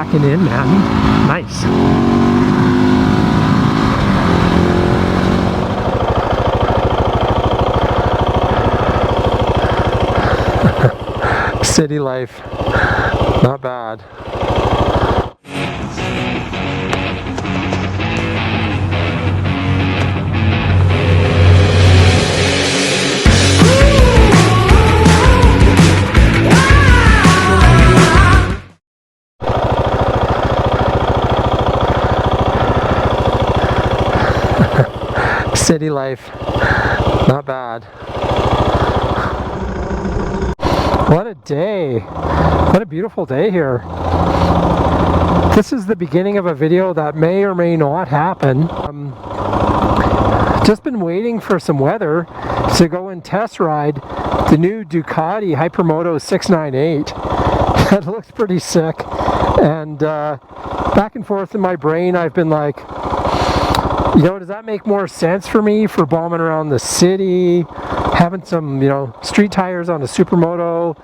packing in, man. Nice. City life, not bad. City life, not bad. What a day. What a beautiful day here. This is the beginning of a video that may or may not happen. Just been waiting for some weather to go and test ride the new Ducati Hypermotard 698. That looks pretty sick. And back and forth in my brain I've been like, you know, does that make more sense for me for bombing around the city, having some, you know, street tires on a supermoto?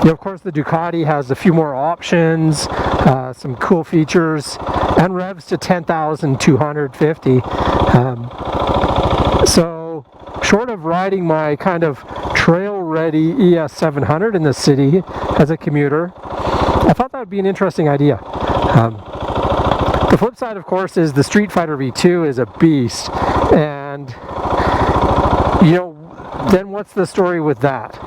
You know, of course the Ducati has a few more options, some cool features, and revs to 10,250. So short of riding my kind of trail ready ES700 in the city as a commuter, I thought that would be an interesting idea. The flip side, of course, is the Streetfighter V2 is a beast, and you know, then what's the story with that?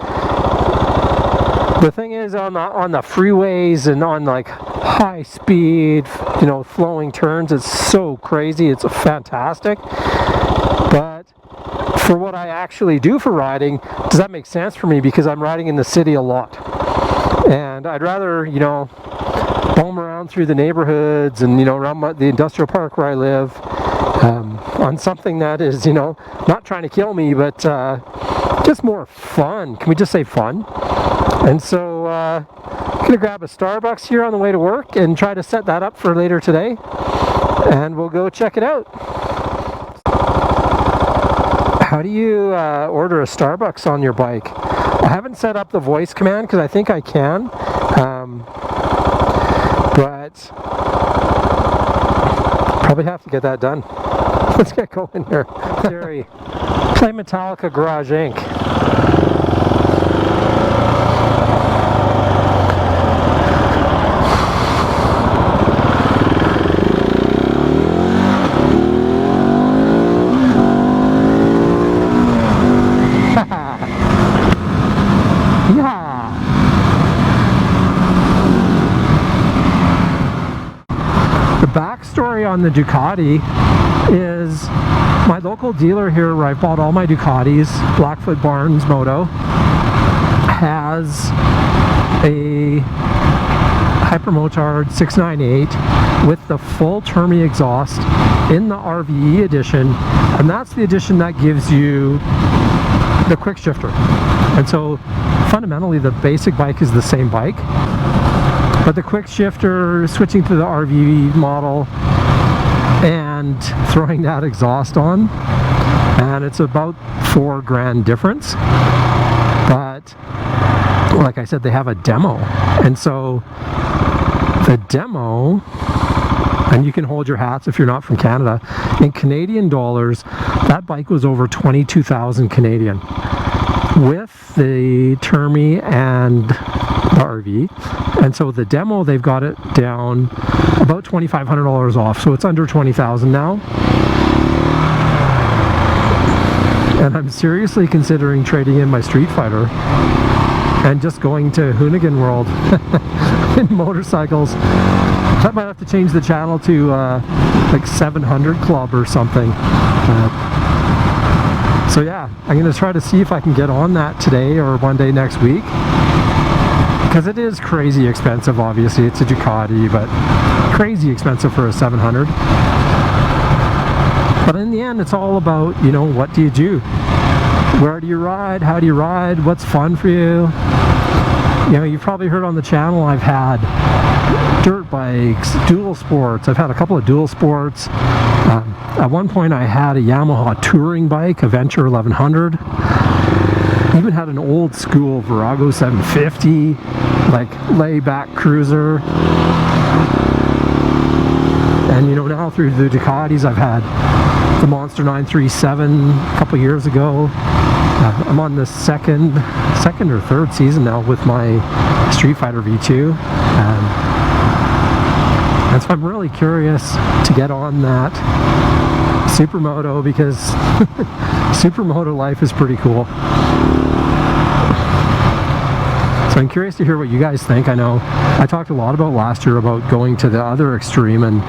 The thing is, on the freeways and on like high speed, you know, flowing turns, it's so crazy, it's fantastic. But for what I actually do for riding, does that make sense for me? Because I'm riding in the city a lot, and I'd rather, you know, roam around through the neighborhoods and, you know, around the industrial park where I live, on something that is, you know, not trying to kill me, but just more fun. Can we just say fun? And so I'm gonna grab a Starbucks here on the way to work and try to set that up for later today, and we'll go check it out. How do you order a Starbucks on your bike? I haven't set up the voice command because I think I can, but probably have to get that done. Let's get going here. Jerry, play Metallica Garage Inc. Backstory on the Ducati is my local dealer here where I bought all my Ducatis, Blackfoot Barnes Moto, has a Hypermotard 698 with the full Termi exhaust in the RVE edition, and that's the edition that gives you the quick shifter. And so fundamentally the basic bike is the same bike, but the quick shifter, switching to the RVE model and throwing that exhaust on, and it's about $4,000 difference. But like I said, they have a demo, and so the demo, and you can hold your hats if you're not from Canada, in Canadian dollars that bike was over 22,000 Canadian with the Termi and the RV. And so the demo, they've got it down about $2,500 off, so it's under 20,000 now. And I'm seriously considering trading in my Streetfighter and just going to Hoonigan World in motorcycles. I might have to change the channel to like 700 Club or something. So yeah, I'm going to try to see if I can get on that today or one day next week, because it is crazy expensive. Obviously it's a Ducati, but crazy expensive for a 700. But in the end, it's all about, you know, what do you do? Where do you ride? How do you ride? What's fun for you? You know, you've probably heard on the channel I've had dirt bikes, dual sports. I've had a couple of dual sports. At one point I had a Yamaha touring bike, a Venture 1100. Even had an old school Virago 750, like layback cruiser. And you know, now through the Ducatis, I've had the Monster 937 a couple years ago. I'm on the second or third season now with my Streetfighter V2, and so I'm really curious to get on that Supermoto, because Supermoto life is pretty cool. So I'm curious to hear what you guys think. I know I talked a lot about last year about going to the other extreme and,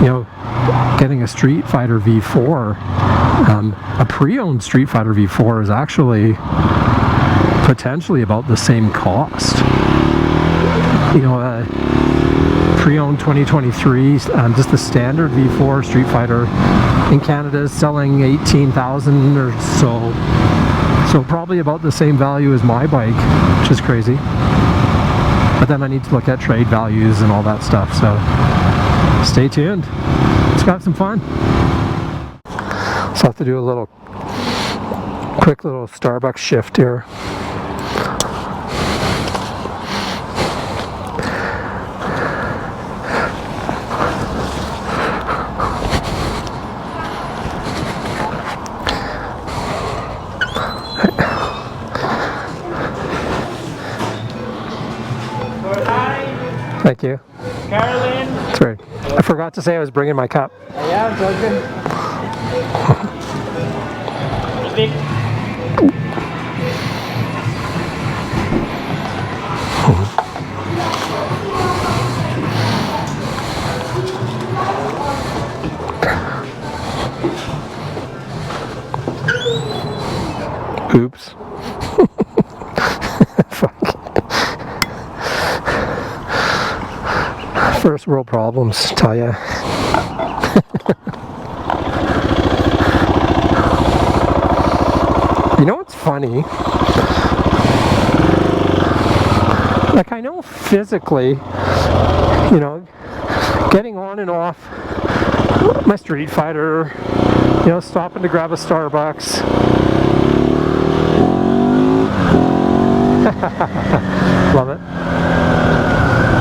you know, getting a Streetfighter V4. A pre-owned Streetfighter V4 is actually potentially about the same cost. You know, pre-owned 2023, just the standard V4 Streetfighter in Canada is selling 18,000 or so. So probably about the same value as my bike, which is crazy. But then I need to look at trade values and all that stuff, so stay tuned. Let's have some fun. So I have to do a quick little Starbucks shift here. Thank you. Carolyn. That's right. I forgot to say I was bringing my cup. Yeah, Justin. Oops. Fuck. First world problems, tell ya. You know what's funny? Like, I know physically, you know, getting on and off my Streetfighter, you know, stopping to grab a Starbucks. Love it.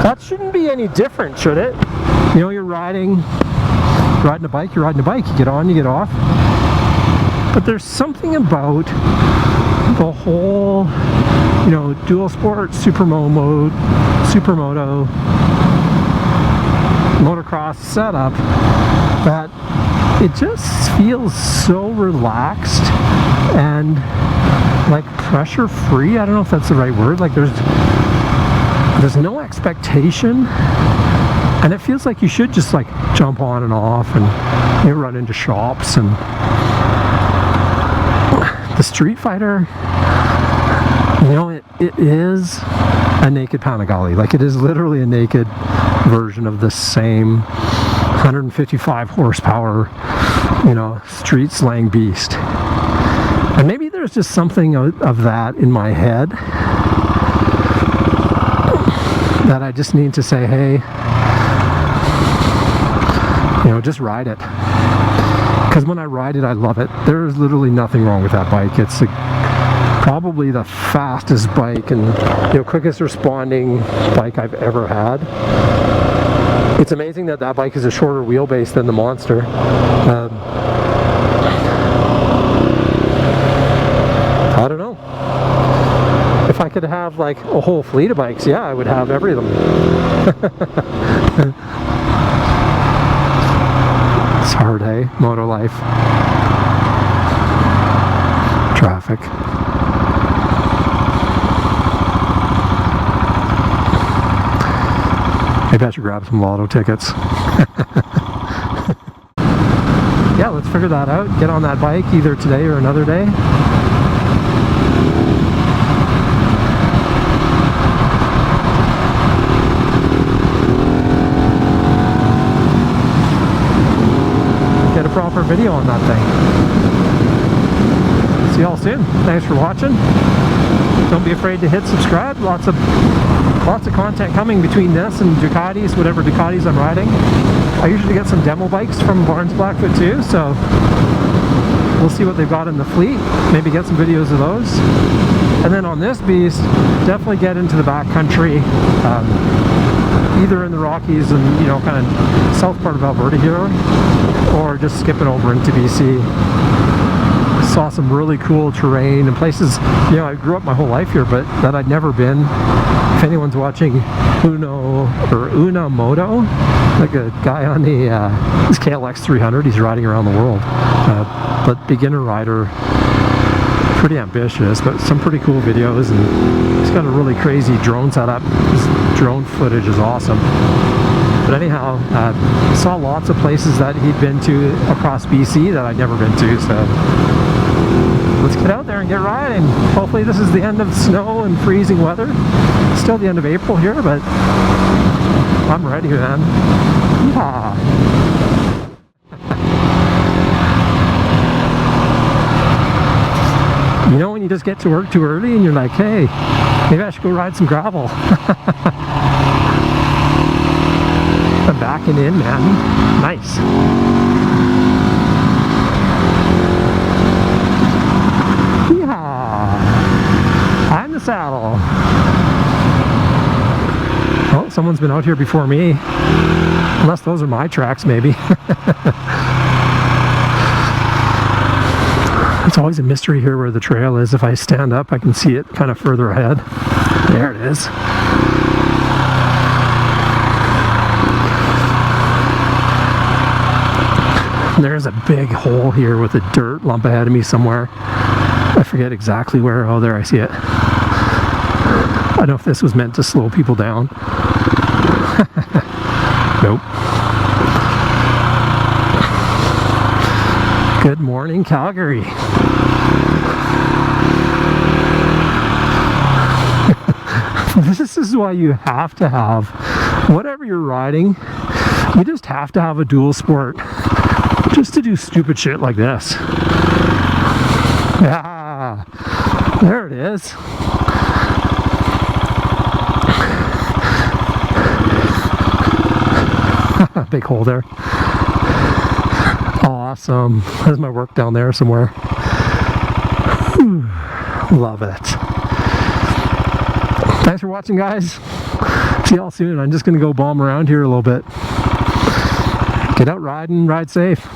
That shouldn't be any different, should it? You know, you're riding a bike, you get on, you get off. But there's something about the whole, you know, dual sport, supermoto, motocross setup that it just feels so relaxed and like pressure free. I don't know if that's the right word. Like there's no expectation, and it feels like you should just like jump on and off and, you know, run into shops. And the Streetfighter, you know, it is a naked Panigale. Like, it is literally a naked version of the same 155 horsepower, you know, street slang beast. And maybe there's just something of that in my head that I just need to say, hey, you know, just ride it. Because when I ride it, I love it. There's literally nothing wrong with that bike. It's probably the fastest bike and, you know, quickest responding bike I've ever had. It's amazing that that bike is a shorter wheelbase than the Monster. I don't know. If I could have like a whole fleet of bikes, yeah, I would have every of them. It's hard, hey? Moto life. Traffic. Maybe I should grab some lotto tickets. Yeah, let's figure that out. Get on that bike either today or another day. Get a proper video on that thing. See y'all soon. Thanks for watching. Don't be afraid to hit subscribe. Lots of content coming between this and Ducatis, whatever Ducatis I'm riding. I usually get some demo bikes from Barnes Blackfoot too, so we'll see what they've got in the fleet. Maybe get some videos of those. And then on this beast, definitely get into the backcountry. either in the Rockies and, you know, kind of south part of Alberta here, or just skipping over into BC. Saw some really cool terrain and places, you know, I grew up my whole life here, but that I'd never been. If anyone's watching Unamoto, like a guy on the his KLX 300, he's riding around the world. But beginner rider, pretty ambitious, but some pretty cool videos, and he's got a really crazy drone setup. His drone footage is awesome. But anyhow, saw lots of places that he'd been to across BC that I'd never been to, so let's get out there and get riding. Hopefully this is the end of snow and freezing weather. It's still the end of April here, but I'm ready, man. Yeah. You know when you just get to work too early and you're like, hey, maybe I should go ride some gravel. I'm backing in, man. Nice. I'm the saddle. Oh, someone's been out here before me. Unless those are my tracks, maybe. It's always a mystery here where the trail is. If I stand up, I can see it kind of further ahead. There it is. There's a big hole here with a dirt lump ahead of me somewhere. I forget exactly where. Oh, there, I see it. I don't know if this was meant to slow people down. Nope. Good morning, Calgary. This is why you have to have, whatever you're riding, you just have to have a dual sport. Just to do stupid shit like this. Yeah, there it is. Big hole there. Awesome. There's my work down there somewhere. Whew. Love it. Thanks for watching, guys. See y'all soon. I'm just going to go bomb around here a little bit. Get out riding, ride safe.